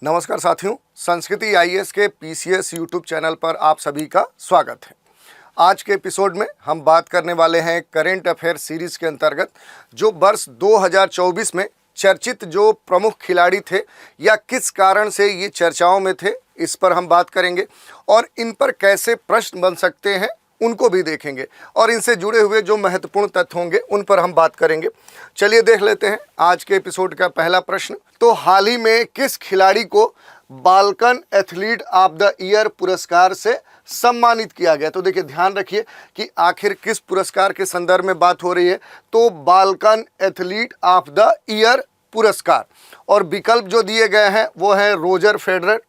नमस्कार साथियों, संस्कृति आईएएस के पीसीएस यूट्यूब चैनल पर आप सभी का स्वागत है। आज के एपिसोड में हम बात करने वाले हैं करेंट अफेयर सीरीज़ के अंतर्गत जो वर्ष 2024 में चर्चित जो प्रमुख खिलाड़ी थे या किस कारण से ये चर्चाओं में थे, इस पर हम बात करेंगे और इन पर कैसे प्रश्न बन सकते हैं उनको भी देखेंगे और इनसे जुड़े हुए जो महत्वपूर्ण तथ्य होंगे उन पर हम बात करेंगे। चलिए देख लेते हैं आज के एपिसोड का पहला प्रश्न। तो हाल ही में किस खिलाड़ी को Balkan athlete of the year पुरस्कार से सम्मानित किया गया? तो देखिए, ध्यान रखिए कि आखिर किस पुरस्कार के संदर्भ में बात हो रही है। तो Balkan athlete of the year पुरस्कार, और विकल्प जो दिए गए हैं वो हैं Roger Federer,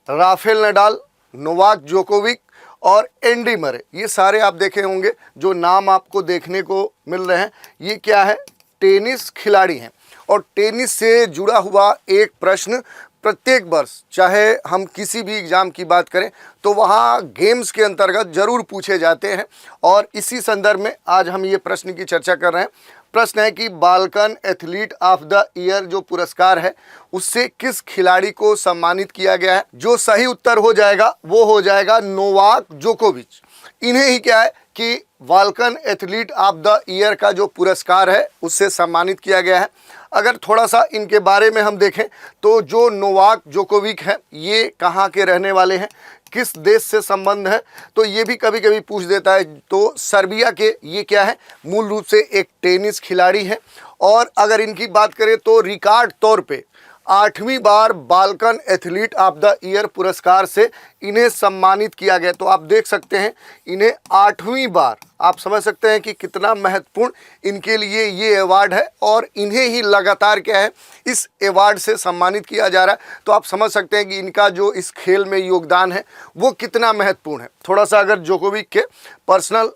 Rafael Nadal, Novak Djokovic और एंडी मरे। ये सारे आप देखे होंगे जो नाम आपको देखने को मिल रहे हैं, ये क्या है? टेनिस खिलाड़ी हैं। और टेनिस से जुड़ा हुआ एक प्रश्न प्रत्येक वर्ष, चाहे हम किसी भी एग्ज़ाम की बात करें तो वहाँ गेम्स के अंतर्गत ज़रूर पूछे जाते हैं और इसी संदर्भ में आज हम ये प्रश्न की चर्चा कर रहे हैं। प्रश्न है कि Balkan athlete of the year जो पुरस्कार है उससे किस खिलाड़ी को सम्मानित किया गया है? जो सही उत्तर हो जाएगा वो हो जाएगा नोवाक जोकोविच। इन्हें ही क्या है कि Balkan athlete of the year का जो पुरस्कार है उससे सम्मानित किया गया है। अगर थोड़ा सा इनके बारे में हम देखें तो जो नोवाक जोकोविक है ये कहाँ के रहने वाले हैं, किस देश से संबंध है, तो ये भी कभी कभी पूछ देता है। तो सर्बिया के ये क्या है? मूल रूप से एक टेनिस खिलाड़ी है। और अगर इनकी बात करें तो रिकॉर्ड तौर पे 8वीं बार Balkan athlete of the year पुरस्कार से इन्हें सम्मानित किया गया। तो आप देख सकते हैं इन्हें 8वीं बार, आप समझ सकते हैं कि कितना महत्वपूर्ण इनके लिए ये अवार्ड है और इन्हें ही लगातार क्या है इस अवार्ड से सम्मानित किया जा रहा है। तो आप समझ सकते हैं कि इनका जो इस खेल में योगदान है वो कितना महत्वपूर्ण है। थोड़ा सा अगर जोकोविक के पर्सनल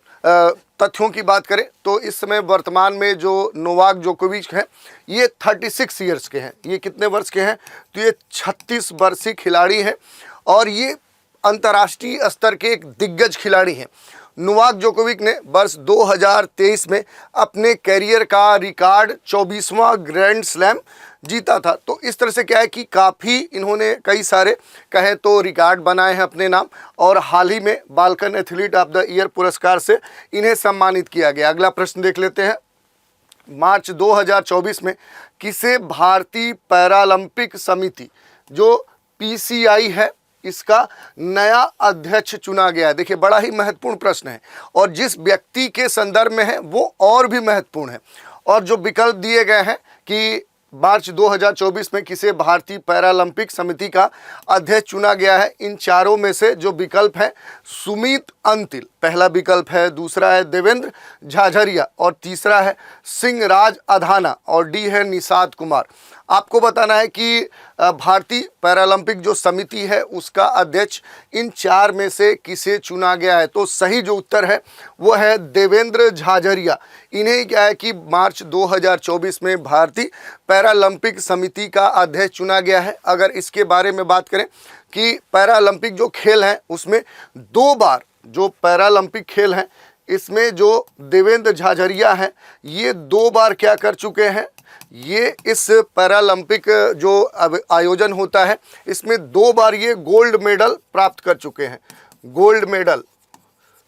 तथ्यों की बात करें तो इस समय वर्तमान में जो नोवाक जोकोविच हैं ये 36 ईयर्स के हैं। ये कितने वर्ष के हैं? तो ये 36 वर्षीय खिलाड़ी हैं और ये अंतर्राष्ट्रीय स्तर के एक दिग्गज खिलाड़ी हैं। नोवाक जोकोविक ने वर्ष 2023 में अपने कैरियर का रिकॉर्ड 24वां ग्रैंड स्लैम जीता था। तो इस तरह से क्या है कि काफ़ी इन्होंने कई सारे कहें तो रिकॉर्ड बनाए हैं अपने नाम, और हाल ही में Balkan athlete of the year पुरस्कार से इन्हें सम्मानित किया गया। अगला प्रश्न देख लेते हैं। मार्च 2024 में किसे भारतीय पैरालंपिक समिति जो पीसीआई है इसका नया अध्यक्ष चुना गया है? देखिए, बड़ा ही महत्वपूर्ण प्रश्न है और जिस व्यक्ति के संदर्भ में है वो और भी महत्वपूर्ण है। और जो विकल्प दिए गए हैं कि मार्च 2024 में किसे भारतीय पैरालंपिक समिति का अध्यक्ष चुना गया है, इन चारों में से जो विकल्प है सुमित अंतिल पहला विकल्प है, दूसरा है देवेंद्र झाझरिया और तीसरा है सिंहराज अधाना और डी है निषाद कुमार। आपको बताना है कि भारतीय पैरालंपिक जो समिति है उसका अध्यक्ष इन चार में से किसे चुना गया है? तो सही जो उत्तर है वो है देवेंद्र झाझरिया। इन्हें क्या है कि मार्च 2024 में भारतीय पैरालंपिक समिति का अध्यक्ष चुना गया है। अगर इसके बारे में बात करें कि पैरालंपिक जो खेल हैं उसमें 2 बार जो पैरालंपिक खेल हैं इसमें जो देवेंद्र झाझरिया हैं ये 2 बार क्या कर चुके हैं, ये इस पैरालंपिक जो आयोजन होता है इसमें 2 बार ये गोल्ड मेडल प्राप्त कर चुके हैं। गोल्ड मेडल,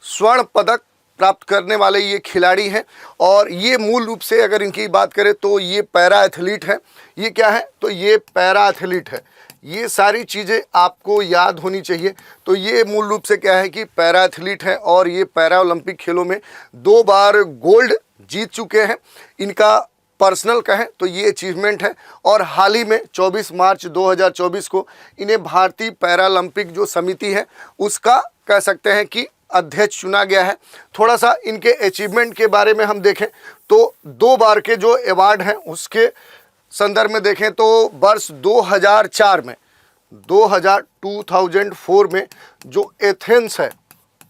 स्वर्ण पदक प्राप्त करने वाले ये खिलाड़ी हैं और ये मूल रूप से अगर इनकी बात करें तो ये पैरा एथलीट है। ये क्या है? तो ये पैरा एथलीट है। ये सारी चीज़ें आपको याद होनी चाहिए। तो ये मूल रूप से क्या है कि पैरा एथलीट है और ये पैरा ओलंपिक खेलों में 2 बार गोल्ड जीत चुके हैं। इनका पर्सनल कहें तो ये अचीवमेंट है और हाल ही में 24 मार्च 2024 को इन्हें भारतीय पैरालंपिक जो समिति है उसका कह सकते हैं कि अध्यक्ष चुना गया है। थोड़ा सा इनके अचीवमेंट के बारे में हम देखें तो 2 बार के जो अवार्ड हैं उसके संदर्भ में देखें तो वर्ष 2004 में 2004 में जो एथेंस है,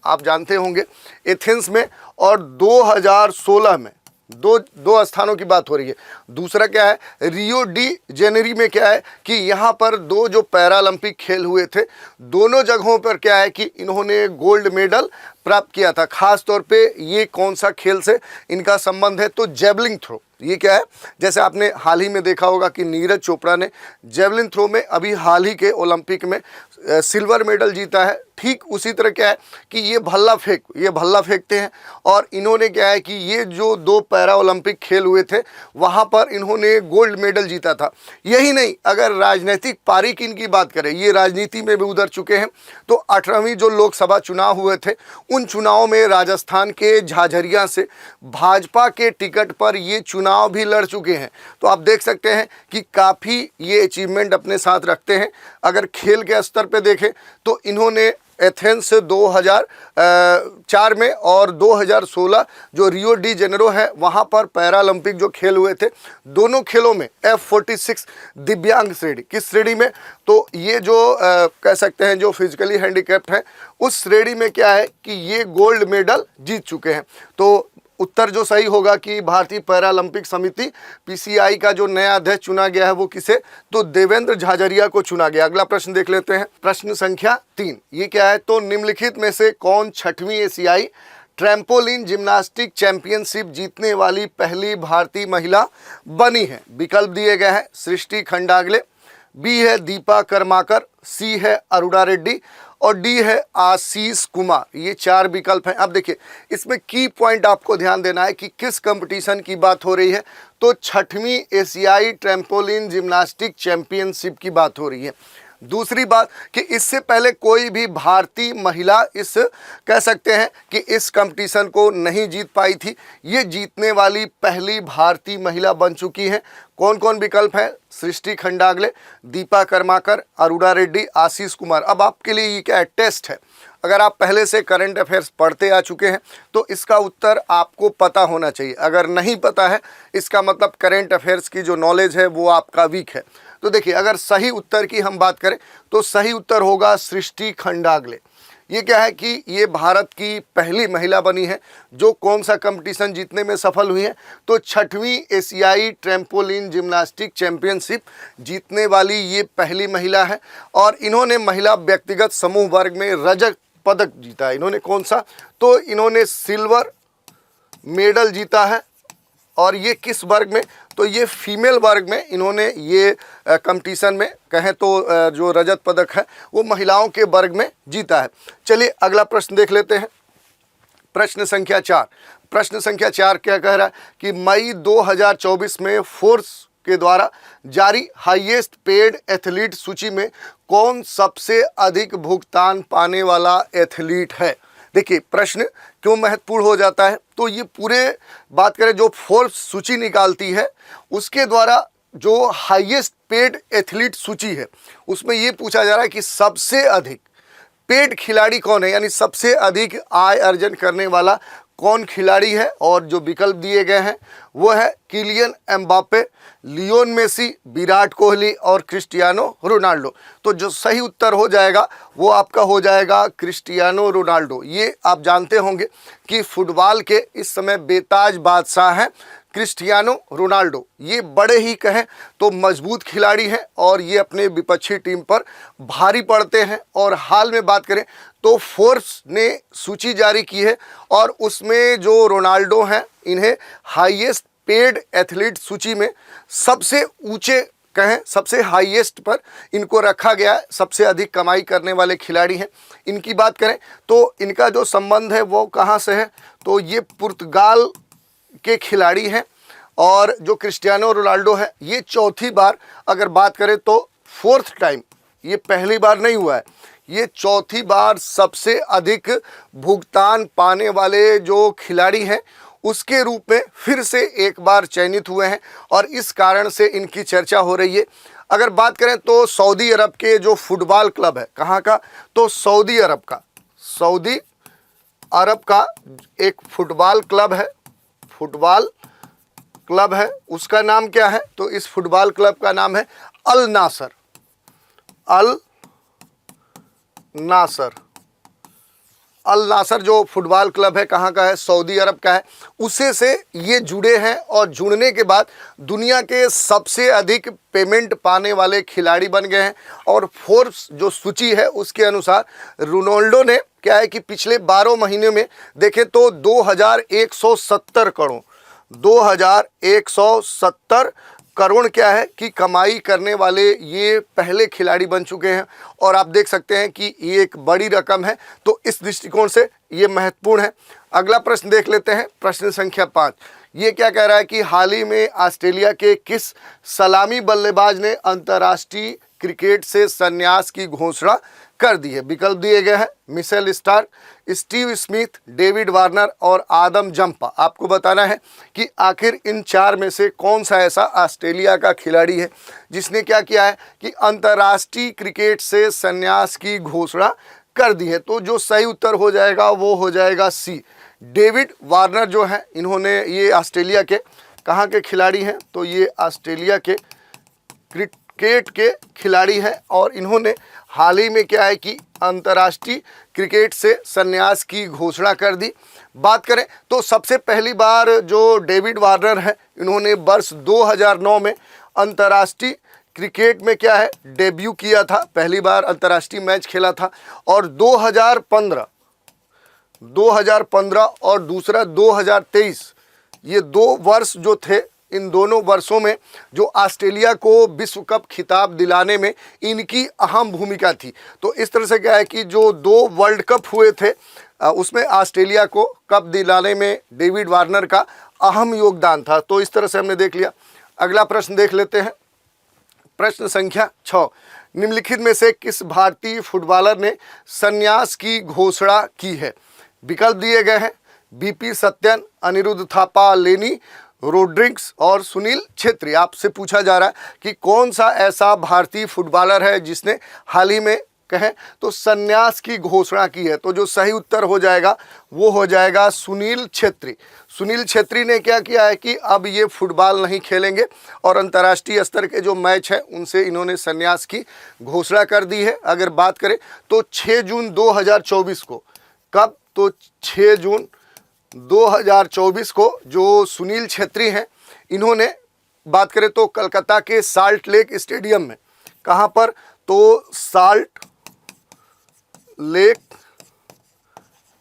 आप जानते होंगे एथेंस में, और 2016 में दो स्थानों की बात हो रही है। दूसरा क्या है, रियो डी जेनेरी में क्या है कि यहाँ पर 2 जो पैरालंपिक खेल हुए थे दोनों जगहों पर क्या है कि इन्होंने गोल्ड मेडल प्राप्त किया था। खास तौर पे ये कौन सा खेल से इनका संबंध है, तो जेवलिन थ्रो। ये क्या है, जैसे आपने हाल ही में देखा होगा कि नीरज चोपड़ा ने जेवलिन थ्रो में अभी हाल ही के ओलंपिक में सिल्वर मेडल जीता है। ठीक उसी तरह क्या है कि ये भल्ला फेंकते हैं, और इन्होंने क्या है कि ये जो 2 पैरा ओलंपिक खेल हुए थे वहाँ पर इन्होंने गोल्ड मेडल जीता था। यही नहीं, अगर राजनीतिक पारीख इनकी बात करें, ये राजनीति में भी उतर चुके हैं। तो 18वीं जो लोकसभा चुनाव हुए थे, उन चुनाव में राजस्थान के झाझरिया से भाजपा के टिकट पर ये चुनाव भी लड़ चुके हैं। तो आप देख सकते हैं कि काफ़ी ये अचीवमेंट अपने साथ रखते हैं। अगर खेल के स्तर पे देखें तो इन्होंने एथेंस 2004 में और 2016 जो रियो डी जेनेरो है वहाँ पर पैरालंपिक जो खेल हुए थे, दोनों खेलों में F46 दिव्यांग श्रेणी, किस श्रेणी में, तो ये जो कह सकते हैं जो फिजिकली हैंडीकैप्ड है उस श्रेणी में क्या है कि ये गोल्ड मेडल जीत चुके हैं। तो उत्तर जो सही होगा कि भारतीय पैरालंपिक समिति PCI का जो नया अध्यक्ष चुना गया है वो किसे, तो देवेंद्र झाझरिया को चुना गया। अगला प्रश्न देख लेते हैं, प्रश्न संख्या 3। ये क्या है, तो निम्नलिखित में से कौन 6वीं एशियाई ट्रैम्पोलिन जिम्नास्टिक चैंपियनशिप जीतने वाली पहली भारतीय महिला बनी है। विकल्प दिए गए हैं, सृष्टि खंडागले, बी है दीपा कर्माकर, सी है अरुणा रेड्डी और डी है आशीष कुमार। ये 4 विकल्प हैं। अब देखिए इसमें की पॉइंट आपको ध्यान देना है कि किस कंपटीशन की बात हो रही है, तो 6वीं एशियाई ट्रैम्पोलिन जिम्नास्टिक चैंपियनशिप की बात हो रही है। दूसरी बात कि इससे पहले कोई भी भारतीय महिला इस कह सकते हैं कि इस कंपटीशन को नहीं जीत पाई थी। ये जीतने वाली पहली भारतीय महिला बन चुकी हैं। कौन कौन विकल्प हैं, सृष्टि खंडागले, दीपा कर्माकर, अरुणा रेड्डी, आशीष कुमार। अब आपके लिए ये क्या है, टेस्ट है। अगर आप पहले से करंट अफेयर्स पढ़ते आ चुके हैं तो इसका उत्तर आपको पता होना चाहिए। अगर नहीं पता है इसका मतलब करंट अफेयर्स की जो नॉलेज है वो आपका वीक है। तो देखिए अगर सही उत्तर की हम बात करें तो सही उत्तर होगा सृष्टि खंडागले। ये क्या है कि ये भारत की पहली महिला बनी है जो कौन सा कंपटीशन जीतने में सफल हुई है, तो 6वीं एशियाई ट्रैम्पोलिन जिम्नास्टिक चैंपियनशिप जीतने वाली ये पहली महिला है। और इन्होंने महिला व्यक्तिगत समूह वर्ग में रजत पदक जीता है। इन्होंने कौन सा, तो इन्होंने सिल्वर मेडल जीता है। और ये किस वर्ग में, तो ये फीमेल वर्ग में इन्होंने ये कंपटीशन में कहें तो जो रजत पदक है वो महिलाओं के वर्ग में जीता है। चलिए अगला प्रश्न देख लेते हैं, प्रश्न संख्या 4। प्रश्न संख्या 4 क्या कह रहा है कि मई 2024 में फोर्ब्स के द्वारा जारी हाईएस्ट पेड एथलीट सूची में कौन सबसे अधिक भुगतान पाने वाला एथलीट है। देखिए प्रश्न क्यों महत्वपूर्ण हो जाता है, तो ये पूरे बात करें जो फोर्ब्स सूची निकालती है उसके द्वारा जो हाईएस्ट पेड एथलीट सूची है उसमें ये पूछा जा रहा है कि सबसे अधिक पेड खिलाड़ी कौन है, यानी सबसे अधिक आय अर्जन करने वाला कौन खिलाड़ी है। और जो विकल्प दिए गए हैं वो है Kylian Mbappe, Lionel Messi, Virat Kohli और क्रिस्टियानो रोनाल्डो। तो जो सही उत्तर हो जाएगा वो आपका हो जाएगा क्रिस्टियानो रोनाल्डो। ये आप जानते होंगे कि फुटबॉल के इस समय बेताज बादशाह हैं क्रिस्टियानो रोनाल्डो। ये बड़े ही कहें तो मजबूत खिलाड़ी हैं और ये अपने विपक्षी टीम पर भारी पड़ते हैं। और हाल में बात करें तो फोर्ब्स ने सूची जारी की है और उसमें जो रोनाल्डो हैं इन्हें हाईएस्ट पेड एथलीट सूची में सबसे ऊंचे कहें सबसे हाईएस्ट पर इनको रखा गया है। सबसे अधिक कमाई करने वाले खिलाड़ी हैं। इनकी बात करें तो इनका जो संबंध है वो कहाँ से है, तो ये पुर्तगाल के खिलाड़ी हैं। और जो क्रिस्टियानो रोनाल्डो है ये चौथी बार, अगर बात करें तो 4th टाइम, ये पहली बार नहीं हुआ है, ये चौथी बार सबसे अधिक भुगतान पाने वाले जो खिलाड़ी हैं उसके रूप में फिर से एक बार चयनित हुए हैं और इस कारण से इनकी चर्चा हो रही है। अगर बात करें तो सऊदी अरब के जो फुटबॉल क्लब है, कहाँ का, तो सऊदी अरब का एक फुटबॉल क्लब है, उसका नाम क्या है, तो इस फुटबॉल क्लब का नाम है अल नासर जो फुटबॉल क्लब है कहाँ का है, सऊदी अरब का है। उसे से ये जुड़े हैं और जुड़ने के बाद दुनिया के सबसे अधिक पेमेंट पाने वाले खिलाड़ी बन गए हैं। और फोर्ब्स जो सूची है उसके अनुसार रोनाल्डो ने क्या है कि पिछले 12 महीने में देखें तो 2170 करोड़ 2170 करोड़ क्या है कि कमाई करने वाले ये पहले खिलाड़ी बन चुके हैं। और आप देख सकते हैं कि ये एक बड़ी रकम है, तो इस दृष्टिकोण से ये महत्वपूर्ण है। अगला प्रश्न देख लेते हैं, प्रश्न संख्या 5। ये क्या कह रहा है कि हाल ही में ऑस्ट्रेलिया के किस सलामी बल्लेबाज ने अंतर्राष्ट्रीय क्रिकेट से संन्यास की घोषणा कर दी है। विकल्प दिए गए हैं Mitchell Starc, Steve Smith, David Warner और आदम जंपा। आपको बताना है कि आखिर इन 4 में से कौन सा ऐसा ऑस्ट्रेलिया का खिलाड़ी है जिसने क्या किया है कि अंतर्राष्ट्रीय क्रिकेट से संन्यास की घोषणा कर दी है। तो जो सही उत्तर हो जाएगा वो हो जाएगा सी, डेविड वार्नर जो है, इन्होंने, ये ऑस्ट्रेलिया के कहाँ के खिलाड़ी हैं, तो ये ऑस्ट्रेलिया के क्रिकेट के खिलाड़ी हैं और इन्होंने हाल ही में क्या है कि अंतर्राष्ट्रीय क्रिकेट से संन्यास की घोषणा कर दी। बात करें तो सबसे पहली बार जो डेविड वार्नर है, इन्होंने वर्ष 2009 में अंतर्राष्ट्रीय क्रिकेट में क्या है डेब्यू किया था, पहली बार अंतर्राष्ट्रीय मैच खेला था। और 2015 और दूसरा 2023, ये 2 वर्ष जो थे, इन दोनों वर्षों में जो ऑस्ट्रेलिया को विश्व कप खिताब दिलाने में इनकी अहम भूमिका थी। तो इस तरह से क्या है कि जो 2 वर्ल्ड कप हुए थे उसमें ऑस्ट्रेलिया को कप दिलाने में डेविड वार्नर का अहम योगदान था। तो इस तरह से हमने देख लिया। अगला प्रश्न देख लेते हैं, प्रश्न संख्या 6। निम्नलिखित में से किस भारतीय फुटबॉलर ने संन्यास की घोषणा की है। विकल्प दिए गए हैं बीपी सत्यन, अनिरुद्ध थापा, लेनी रोड्रिग्स और सुनील छेत्री। आपसे पूछा जा रहा है कि कौन सा ऐसा भारतीय फुटबॉलर है जिसने हाल ही में कहें तो संन्यास की घोषणा की है। तो जो सही उत्तर हो जाएगा वो हो जाएगा सुनील छेत्री। सुनील छेत्री ने क्या किया है कि अब ये फुटबॉल नहीं खेलेंगे और अंतर्राष्ट्रीय स्तर के जो मैच हैं उनसे इन्होंने संन्यास की घोषणा कर दी है। अगर बात करें तो 6 जून 2024 को, कब, तो 6 जून 2024 को जो सुनील छेत्री हैं, इन्होंने बात करें तो कलकत्ता के साल्ट लेक स्टेडियम में, कहाँ पर, तो साल्ट लेक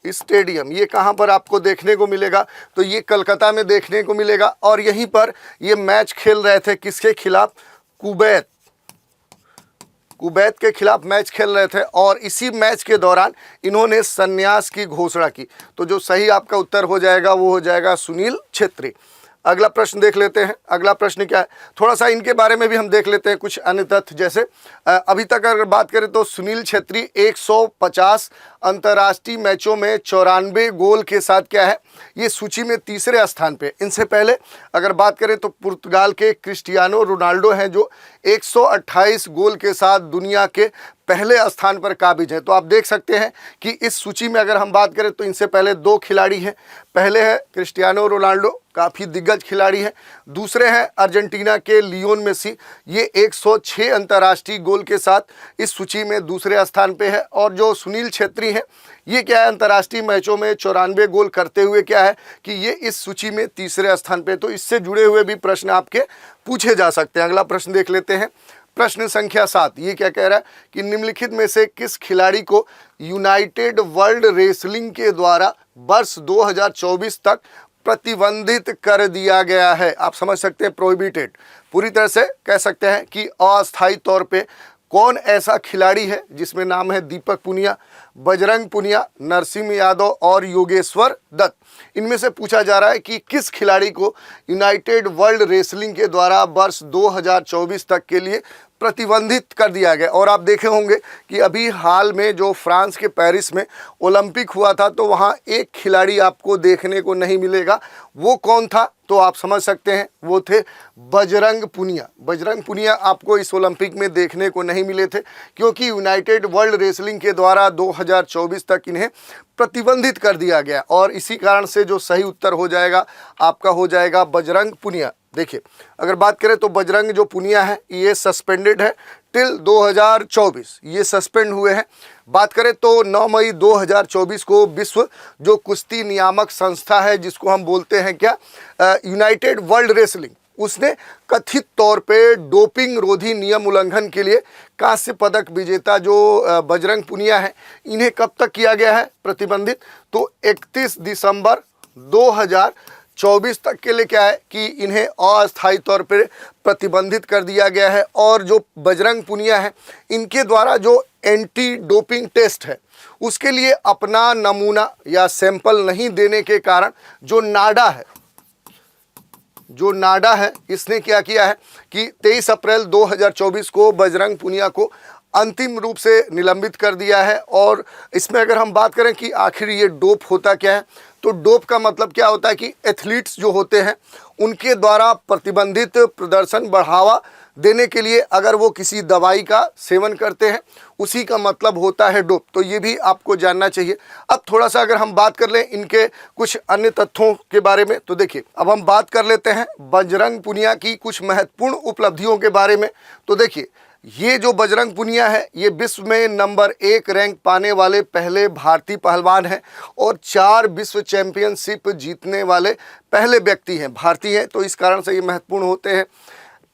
स्टेडियम, ये कहाँ पर आपको देखने को मिलेगा, तो ये कलकत्ता में देखने को मिलेगा। और यहीं पर ये मैच खेल रहे थे, किसके खिलाफ, कुवैत के खिलाफ मैच खेल रहे थे और इसी मैच के दौरान इन्होंने संन्यास की घोषणा की। तो जो सही आपका उत्तर हो जाएगा वो हो जाएगा सुनील छेत्री। अगला प्रश्न देख लेते हैं। अगला प्रश्न क्या है, थोड़ा सा इनके बारे में भी हम देख लेते हैं कुछ अन्य तथ्य। जैसे अभी तक अगर बात करें तो सुनील छेत्री 150 अंतर्राष्ट्रीय मैचों में 94 गोल के साथ क्या है, ये सूची में तीसरे स्थान पे। इनसे पहले अगर बात करें तो पुर्तगाल के क्रिस्टियानो रोनाल्डो हैं जो 128 गोल के साथ दुनिया के पहले स्थान पर काबिज है। तो आप देख सकते हैं कि इस सूची में अगर हम बात करें तो इनसे पहले 2 खिलाड़ी हैं। पहले है क्रिस्टियानो रोनाल्डो, काफ़ी दिग्गज खिलाड़ी हैं। दूसरे हैं अर्जेंटीना के लियोन मेसी, ये 106 अंतर्राष्ट्रीय गोल के साथ इस सूची में दूसरे स्थान पे है। और जो सुनील छेत्री हैं, ये क्या है, अंतर्राष्ट्रीय मैचों में 94 गोल करते हुए क्या है कि ये इस सूची में तीसरे स्थान पे। तो इससे जुड़े हुए भी प्रश्न आपके पूछे जा सकते हैं। अगला प्रश्न देख लेते हैं, प्रश्न संख्या 7। ये क्या कह रहा है कि निम्नलिखित में से किस खिलाड़ी को यूनाइटेड वर्ल्ड रेसलिंग के द्वारा वर्ष 2024 तक प्रतिबंधित कर दिया गया है। आप समझ सकते हैं, प्रोहिबिटेड, पूरी तरह से कह सकते हैं कि अस्थायी तौर पे। कौन ऐसा खिलाड़ी है जिसमें नाम है दीपक पुनिया, बजरंग पुनिया, नरसिंह यादव और योगेश्वर दत्त। इनमें से पूछा जा रहा है कि किस खिलाड़ी को यूनाइटेड वर्ल्ड रेसलिंग के द्वारा वर्ष 2024 तक के लिए प्रतिबंधित कर दिया गया। और आप देखे होंगे कि अभी हाल में जो फ्रांस के पेरिस में ओलंपिक हुआ था तो वहाँ एक खिलाड़ी आपको देखने को नहीं मिलेगा। वो कौन था, तो आप समझ सकते हैं, वो थे बजरंग पुनिया। बजरंग पुनिया आपको इस ओलंपिक में देखने को नहीं मिले थे क्योंकि यूनाइटेड वर्ल्ड रेसलिंग के द्वारा 2024 तक इन्हें प्रतिबंधित कर दिया गया। और इसी कारण से जो सही उत्तर हो जाएगा आपका हो जाएगा बजरंग पुनिया। देखिए, अगर बात करें तो बजरंग जो पुनिया है ये सस्पेंडेड है टिल 2024, ये सस्पेंड हुए हैं। बात करें तो 9 मई 2024 को विश्व जो कुश्ती नियामक संस्था है, जिसको हम बोलते हैं क्या, यूनाइटेड वर्ल्ड रेसलिंग, उसने कथित तौर पे डोपिंग रोधी नियम उल्लंघन के लिए कांस्य पदक विजेता जो बजरंग पुनिया है, इन्हें कब तक किया गया है प्रतिबंधित, तो 31 दिसंबर 2024 तक के लिए क्या है कि इन्हें अस्थायी तौर पर प्रतिबंधित कर दिया गया है। और जो बजरंग पुनिया है, इनके द्वारा जो एंटी डोपिंग टेस्ट है उसके लिए अपना नमूना या सैंपल नहीं देने के कारण जो नाडा है इसने क्या किया है कि 23 अप्रैल 2024 को बजरंग पुनिया को अंतिम रूप से निलंबित कर दिया है। और इसमें अगर हम बात करें कि आखिर ये डोप होता क्या है, तो डोप का मतलब क्या होता है कि एथलीट्स जो होते हैं उनके द्वारा प्रतिबंधित प्रदर्शन बढ़ावा देने के लिए अगर वो किसी दवाई का सेवन करते हैं, उसी का मतलब होता है डोप। तो ये भी आपको जानना चाहिए। अब थोड़ा सा अगर हम बात कर लें इनके कुछ अन्य तथ्यों के बारे में, तो देखिए अब हम बात कर लेते हैं बजरंग पुनिया की कुछ महत्वपूर्ण उपलब्धियों के बारे में। तो देखिए ये जो बजरंग पुनिया है, ये विश्व में नंबर 1 रैंक पाने वाले पहले भारतीय पहलवान हैं और 4 विश्व चैंपियनशिप जीतने वाले पहले व्यक्ति हैं, भारतीय हैं, तो इस कारण से ये महत्वपूर्ण होते हैं।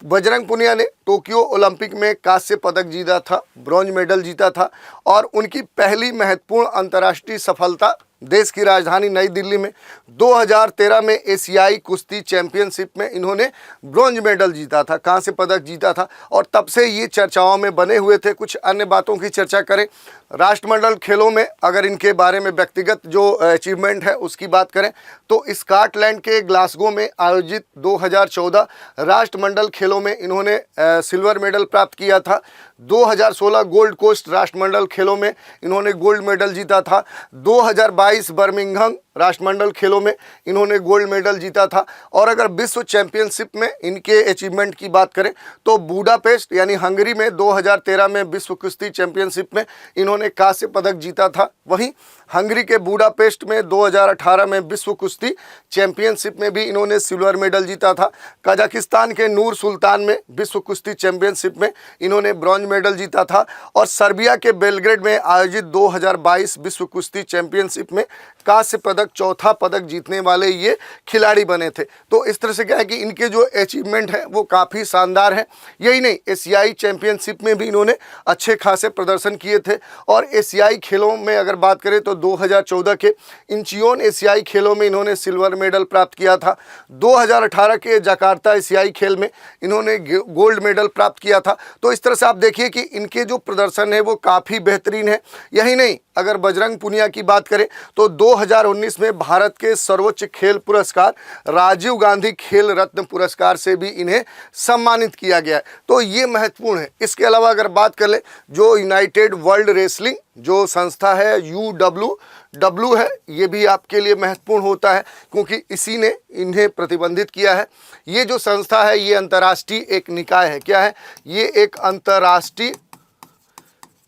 बजरंग पुनिया ने टोक्यो ओलंपिक में कांस्य पदक जीता था, ब्रॉन्ज मेडल जीता था और उनकी पहली महत्वपूर्ण अंतर्राष्ट्रीय सफलता देश की राजधानी नई दिल्ली में 2013 में एशियाई कुश्ती चैंपियनशिप में इन्होंने ब्रॉन्ज मेडल जीता था, कांस्य पदक जीता था और तब से ये चर्चाओं में बने हुए थे। कुछ अन्य बातों की चर्चा करें, राष्ट्रमंडल खेलों में अगर इनके बारे में व्यक्तिगत जो अचीवमेंट है उसकी बात करें तो स्कॉटलैंड के ग्लासगो में आयोजित 2014 राष्ट्रमंडल खेलों में इन्होंने सिल्वर मेडल प्राप्त किया था। 2016 गोल्ड कोस्ट राष्ट्रमंडल खेलों में इन्होंने गोल्ड मेडल जीता था। 2022 बर्मिंघम राष्ट्रमंडल खेलों में इन्होंने गोल्ड मेडल जीता था। और अगर विश्व चैंपियनशिप में इनके अचीवमेंट की बात करें तो बुडापेस्ट यानी हंगरी में 2013 में विश्व कुश्ती चैंपियनशिप में इन्होंने कांस्य पदक जीता था। वहीं हंगरी के बुडापेस्ट में 2018 में विश्व कुश्ती चैंपियनशिप में भी इन्होंने सिल्वर मेडल जीता था। कजाकिस्तान के नूर सुल्तान में विश्व कुश्ती चैंपियनशिप में इन्होंने ब्रॉन्ज मेडल जीता था। और सर्बिया के बेलग्रेड में आयोजित 2022 विश्व कुश्ती चैंपियनशिप में कांस्य पदक, चौथा पदक जीतने वाले ये खिलाड़ी बने थे। तो इस तरह से क्या है कि इनके जो अचीवमेंट है वो काफ़ी शानदार है। यही नहीं, एशियाई चैंपियनशिप में भी इन्होंने अच्छे खासे प्रदर्शन किए थे। और एशियाई खेलों में अगर बात करें तो 2014 के इंचियोन एशियाई खेलों में इन्होंने सिल्वर मेडल प्राप्त किया था। 2018 के जकार्ता एशियाई खेल में इन्होंने गोल्ड मेडल प्राप्त किया था। तो इस तरह से आप देखिए कि इनके जो प्रदर्शन है वो काफ़ी बेहतरीन है। यही नहीं, अगर बजरंग पुनिया की बात करें तो 2019 में भारत के सर्वोच्च खेल पुरस्कार राजीव गांधी खेल रत्न पुरस्कार से भी इन्हें सम्मानित किया गया है। तो ये महत्वपूर्ण है। इसके अलावा अगर बात कर ले, जो यूनाइटेड वर्ल्ड रेसलिंग जो संस्था है UWW है, ये भी आपके लिए महत्वपूर्ण होता है क्योंकि इसी ने इन्हें प्रतिबंधित किया है। ये जो संस्था है ये अंतर्राष्ट्रीय एक निकाय है। क्या है? ये एक अंतर्राष्ट्रीय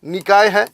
निकाय है,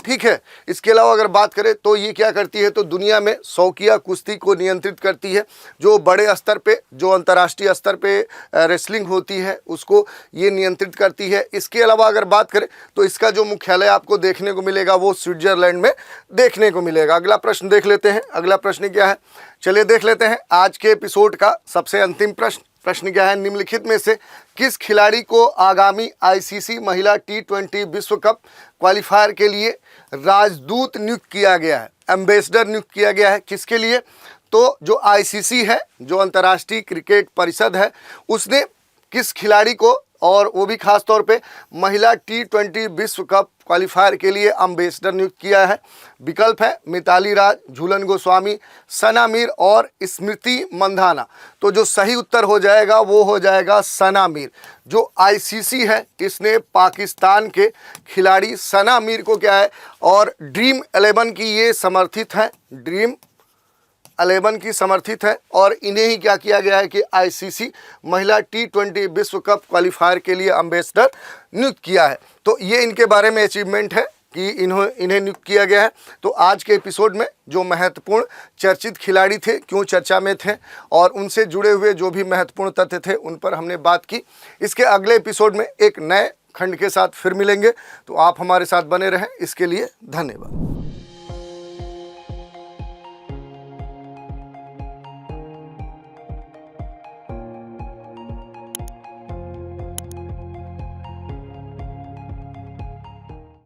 ठीक है। इसके अलावा अगर बात करें तो ये क्या करती है, तो दुनिया में शौकिया कुश्ती को नियंत्रित करती है। जो बड़े स्तर पे, जो अंतर्राष्ट्रीय स्तर पे रेसलिंग होती है उसको ये नियंत्रित करती है। इसके अलावा अगर बात करें तो इसका जो मुख्यालय आपको देखने को मिलेगा वो स्विट्जरलैंड में देखने को मिलेगा। अगला प्रश्न देख लेते हैं। अगला प्रश्न क्या है, चलिए देख लेते हैं आज के एपिसोड का सबसे अंतिम प्रश्न। प्रश्न क्या है, निम्नलिखित में से किस खिलाड़ी को आगामी ICC महिला T20 विश्व कप क्वालिफायर के लिए राजदूत नियुक्त किया गया है, एम्बेसडर नियुक्त किया गया है? किसके लिए? तो जो ICC है, जो अंतर्राष्ट्रीय क्रिकेट परिषद है, उसने किस खिलाड़ी को, और वो भी खास तौर पे महिला T20 विश्व कप क्वालिफायर के लिए एम्बेसडर नियुक्त किया है? विकल्प है मिताली राज, झूलन गोस्वामी, सना मीर और स्मृति मंधाना। तो जो सही उत्तर हो जाएगा वो हो जाएगा सना मीर। जो ICC है इसने पाकिस्तान के खिलाड़ी सना मीर को क्या है, और ड्रीम 11 की ये समर्थित है, ड्रीम 11 की समर्थित है और इन्हें ही क्या किया गया है कि ICC महिला T20 विश्व कप क्वालिफायर के लिए एम्बेसडर नियुक्त किया है। तो ये इनके बारे में अचीवमेंट है कि इन्हें नियुक्त किया गया है। तो आज के एपिसोड में जो महत्वपूर्ण चर्चित खिलाड़ी थे, क्यों चर्चा में थे, और उनसे जुड़े हुए जो भी महत्वपूर्ण तथ्य थे उन पर हमने बात की। इसके अगले एपिसोड में एक नए खंड के साथ फिर मिलेंगे, तो आप हमारे साथ बने रहें। इसके लिए धन्यवाद।